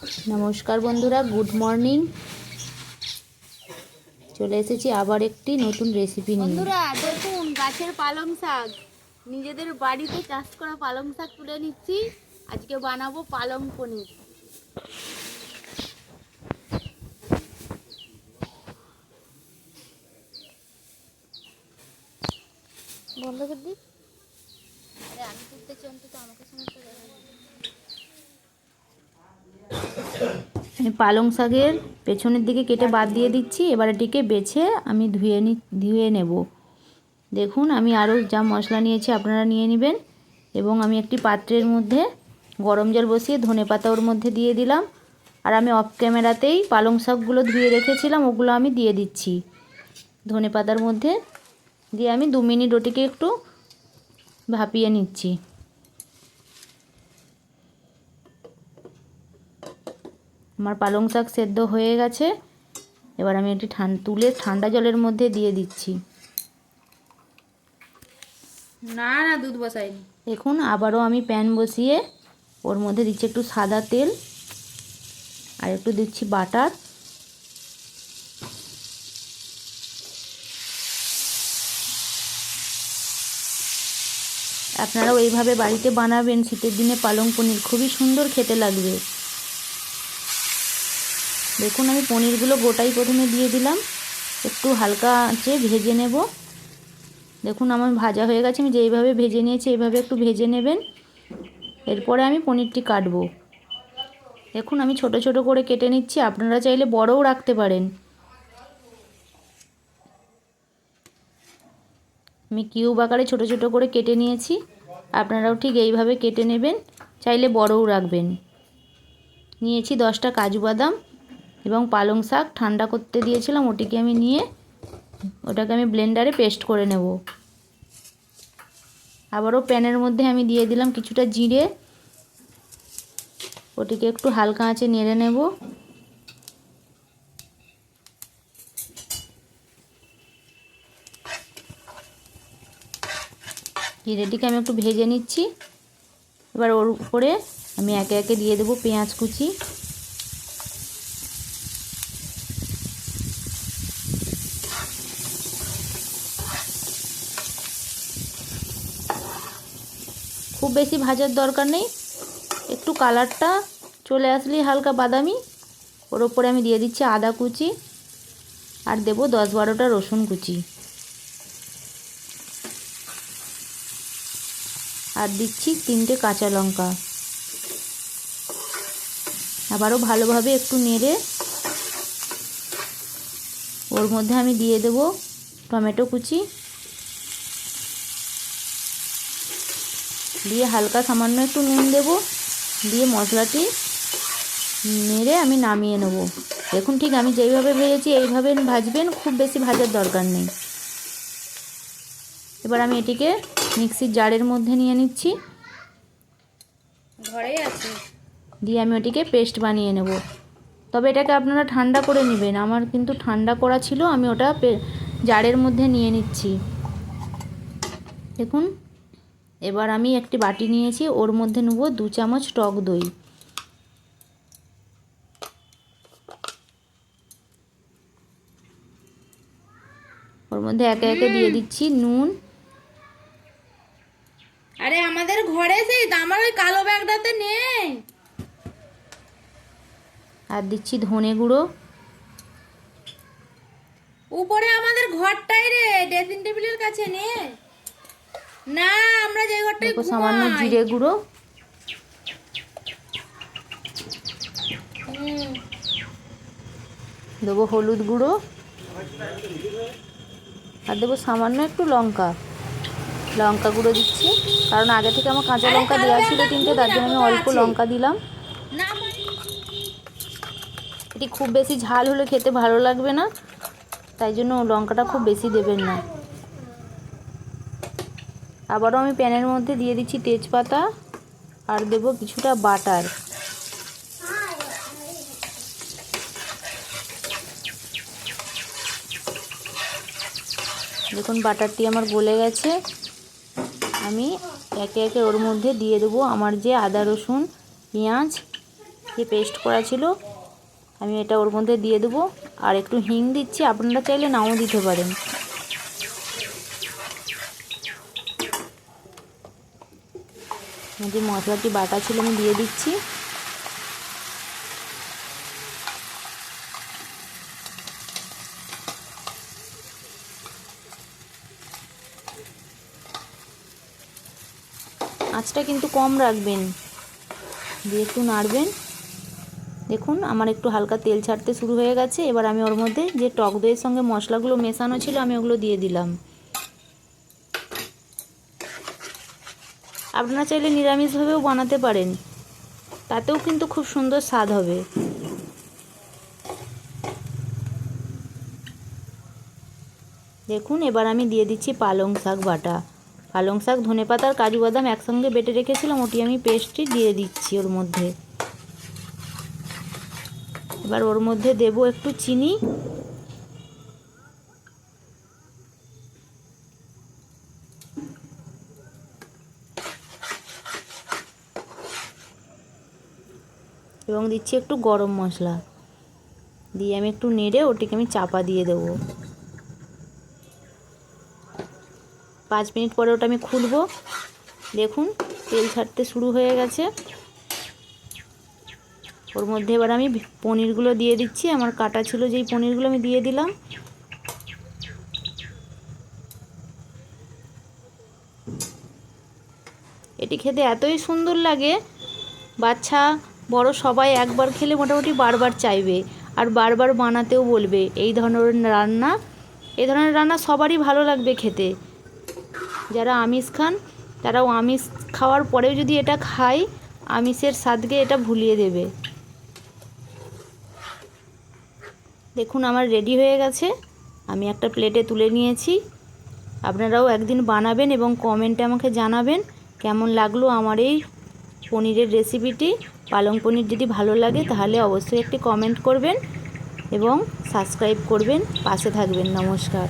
নমস্কার বন্ধুরা, good morning. চলে এসেছি আবার একটি নতুন রেসিপি নিয়ে। বন্ধুরা দেখুন, গাছের পালং শাক, নিজেদের বাড়িতে চাষ করা পালং শাক তুলে নিচ্ছি। আজকে বানাবো পালং পনির। বন্ধ করে দিই। আরে আমি তুলতেছি, অন্তত আমাকে সমস্যা পালং শাকের পেছনের দিকে কেটে বাদ দিয়ে দিচ্ছি। এবার এটিকে বেছে আমি ধুয়ে নেব। দেখুন, আমি আরও যা মশলা নিয়েছি আপনারা নিয়ে নেবেন। এবং আমি একটি পাত্রের মধ্যে গরম জল বসিয়ে ধনেপাতা ওর মধ্যে দিয়ে দিলাম। আর আমি অফ ক্যামেরাতেই পালং শাকগুলো ধুয়ে রেখেছিলাম, ওগুলো আমি দিয়ে দিচ্ছি ধনেপাতার মধ্যে। দিয়ে আমি 2 মিনিট ওটিকে একটু ভাপিয়ে নিচ্ছি। আমার পালং শাক সেদ্ধ হয়ে গেছে। এবার আমি এটি তুলে ঠান্ডা জলের মধ্যে দিয়ে দিচ্ছি। না দুধ বসাইনি। দেখুন, আবারও আমি প্যান বসিয়ে ওর মধ্যে দিচ্ছি একটু সাদা তেল আর একটু দিচ্ছি বাটার। আপনারাও এইভাবে বাড়িতে বানাবেন। শীতের দিনে পালং পনির খুবই সুন্দর খেতে লাগবে। দেখুন, আমি পনিরগুলো গোটাই প্রথমে দিয়ে দিলাম, একটু হালকা আঁচে ভেজে নেব। দেখুন, আমার ভাজা হয়ে গেছে। আমি যেইভাবে ভেজে নিয়েছি এইভাবে একটু ভেজে নেবেন। এরপরে আমি পনিরটি কাটবো। দেখুন, আমি ছোট ছোট করে কেটে নিচ্ছি। আপনারা চাইলে বড়ও রাখতে পারেন। আমি কিউব আকারে ছোট ছোট করে কেটে নিয়েছি। আপনারাও ঠিক এইভাবে কেটে নেবেন, চাইলে বড়ও রাখবেন। নিয়েছি 10টা কাজু বাদাম এবং পালং শাক ঠান্ডা করতে দিয়েছিলাম, ওটাকে আমি ব্লেন্ডারে পেস্ট করে নেব। আবারও প্যানের মধ্যে আমি দিয়ে দিলাম কিছুটা জিরে, ওটিকে একটু হালকা আঁচে নেড়ে নেব। জিরেটিকে আমি একটু ভেজে নিচ্ছি। এবার ওর উপরে আমি একে একে দিয়ে দেবো পেঁয়াজ কুচি, খুব বেশি ভাজার দরকার নেই, একটু কালারটা চলে আসলেই হালকা বাদামি। ওর ওপরে আমি দিয়ে দিচ্ছি আদা কুচি আর দেবো 10-12টা রসুন কুচি, আর দিচ্ছি 3টে কাঁচা লঙ্কা। আবারও ভালোভাবে একটু নেড়ে ওর মধ্যে আমি দিয়ে দেব টমেটো কুচি, দিয়ে হালকা সামান্য একটু নুন দেব, দিয়ে মশলাটি নেড়ে আমি নামিয়ে নেব। দেখুন, ঠিক আমি যেইভাবে ভেজেছি এইভাবে ভাজবেন, খুব বেশি ভাজার দরকার নেই। এবার আমি এটিকে মিক্সির জারের মধ্যে নিয়ে নিচ্ছি, ঘরেই আছে। দিয়ে আমি ওটিকে পেস্ট বানিয়ে নেব। তবে এটাকে আপনারা ঠান্ডা করে নেবেন। আমার কিন্তু ঠান্ডা করা ছিল, আমি ওটা জারের মধ্যে নিয়ে নিচ্ছি। দেখুন, এবার আমি একটি বাটি নিয়েছি, ওর মধ্যে নেব 2 চামচ টক দই। ওর মধ্যে একে একে দিয়ে দিচ্ছি নুন। আরে আমাদের ঘরে সেই আমার ওই কালো ব্যাগটাতে নেই। আর দিচ্ছি ধনে গুঁড়ো। উপরে আমাদের ঘরটাই রে, ড্রেসিং টেবিলের কাছে নে। না, আমরা যে ঘরটায় ঘুমাই। সামান্য জিরে গুঁড়ো, দেবো হলুদ গুঁড়ো, আর দেবো সামান্য একটু লঙ্কা গুঁড়ো দিচ্ছি, কারণ আগে থেকে আমার কাঁচা লঙ্কা দেওয়া ছিল 3টে, তার জন্য আমি অল্প লঙ্কা দিলাম। এটি খুব বেশি ঝাল হলে খেতে ভালো লাগবে না, তাই জন্য লঙ্কাটা খুব বেশি দেবেন না। আবারও আমি প্যানের মধ্যে দিয়ে দিচ্ছি তেজপাতা আর দেবো কিছুটা বাটার। দেখুন, বাটারটি আমার গলে গেছে। আমি একে একে ওর মধ্যে দিয়ে দেবো আমার যে আদা রসুন পেঁয়াজ যে পেস্ট করা ছিল আমি এটা ওর মধ্যে দিয়ে দেবো। আর একটু হিং দিচ্ছি, আপনারা চাইলে নাও দিতে পারেন। যে মশলাটি বাটা ছিল আমি দিয়ে দিচ্ছি। আঁচটা কিন্তু কম রাখবেন, দিয়ে একটু নাড়বেন। দেখুন আমার একটু হালকা তেল ছাড়তে শুরু হয়ে গেছে। এবার আমি ওর মধ্যে যে টক দইয়ের সঙ্গে মশলাগুলো মেশানো ছিল আমি ওগুলো দিয়ে দিলাম। আপনারা চাইলে নিরামিষভাবেও বানাতে পারেন, তাতেও কিন্তু খুব সুন্দর স্বাদ হবে। দেখুন এবার আমি দিয়ে দিচ্ছি পালং শাক বাটা। পালং শাক, ধনেপাতা আর কাজু বাদাম একসঙ্গে বেটে রেখেছিলাম, ওটি আমি পেস্টটি দিয়ে দিচ্ছি ওর মধ্যে। এবার ওর মধ্যে দেব একটু চিনি, এবং দিচ্ছি একটু গরম মশলা, দিয়ে আমি একটু নেড়ে ওটিকে আমি চাপা দিয়ে দেবো। 5 মিনিট পরে ওটা আমি খুলবো। দেখুন তেল ছাড়তে শুরু হয়ে গেছে। ওর মধ্যে এবার আমি পনিরগুলো দিয়ে দিচ্ছি। আমার কাটা ছিল যেই পনিরগুলো আমি দিয়ে দিলাম। এটি খেতে এতই সুন্দর লাগে, বাচ্চা বড় সবাই একবার খেলে মোটামুটি বারবার চাইবে আর বারবার বানাতেও বলবে। এই ধরনের রান্না সবারই ভালো লাগবে খেতে। যারা আমিষ খান তারাও আমিষ খাওয়ার পরেও যদি এটা খায়, আমিষের স্বাদকে এটা ভুলিয়ে দেবে। দেখুন আমার রেডি হয়ে গেছে, আমি একটা প্লেটে তুলে নিয়েছি। আপনারাও একদিন বানাবেন এবং কমেন্টে আমাকে জানাবেন কেমন লাগলো আমার এই পনিরের রেসিপিটি। পালং পনির যদি ভালো লাগে তাহলে অবশ্যই একটি কমেন্ট করবেন এবং সাবস্ক্রাইব করবেন, পাশে থাকবেন। নমস্কার।